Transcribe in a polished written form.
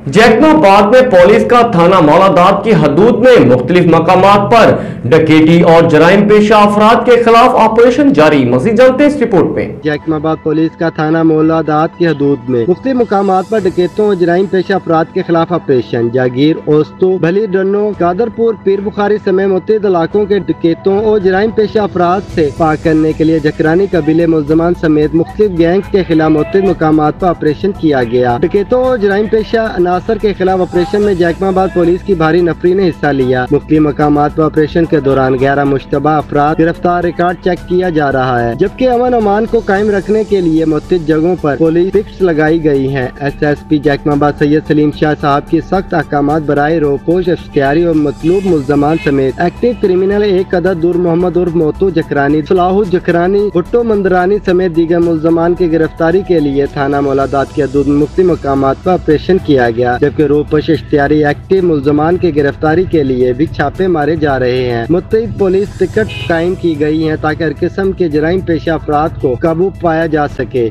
जैकमाबाद में पुलिस का थाना मौलादात की हदूद में मुख्तलिफ मकामात पर डकैती और जराइम पेशा अफराद के खिलाफ ऑपरेशन जारी। मज़ीद जानते हैं इस रिपोर्ट में। जैकमाबाद पुलिस का थाना मौलादात की हदूद में मुख्तलिफ मकामात पर डकैतों और जराइम पेशा अफराद के खिलाफ ऑपरेशन जागीर, ओस्तु, भली डनो, कादरपुर, पीर बुखारी समेत मुतअद्दिद इलाकों के डकैतों और जराइम पेशा अफराद से पाक करने के लिए जकरानी कबीले मुल्ज़मान समेत मुख्तलिफ गैंग्स के खिलाफ मुतअद्दिद मकामात पर ऑपरेशन किया गया। डकैतों और जराइम पेशा अनासर के खिलाफ ऑपरेशन में जैकमाबाद पुलिस की भारी नफरी ने हिस्सा लिया। मुख्तलिफ मकामात पर ऑपरेशन के दौरान 11 मुश्तबा अफराद गिरफ्तार, रिकॉर्ड चेक किया जा रहा है, जबकि अमन अमान को कायम रखने के लिए मुख्तलिफ जगहों पर पुलिस पिक्स लगाई गई है। SSP जैकमाबाद सैयद सलीम शाह साहब की सख्त अहकामात बराए रोपोश, इख्तियारी और मतलूब मुल्ज़मान समेत एक्टिव क्रिमिनल एक अदद दूर मोहम्मद उर्फ मोतू जकरानी, सलाहुद जकरानी, भुट्टो मंदरानी समेत दीगर मुल्ज़मान की गिरफ्तारी के लिए थाना मौलादात के हदूद में मुख्तलिफ मकामात पर ऑपरेशन किया गया, जबकि रोपोश इख्तियारी एक्टिव मुल्ज़मान की गिरफ्तारी के लिए भी छापे मारे जा रहे हैं। मुतअद्दिद पुलिस टिकट कायम की गई है ताकि हर किस्म के जराइम पेशा अफराद को काबू पाया जा सके।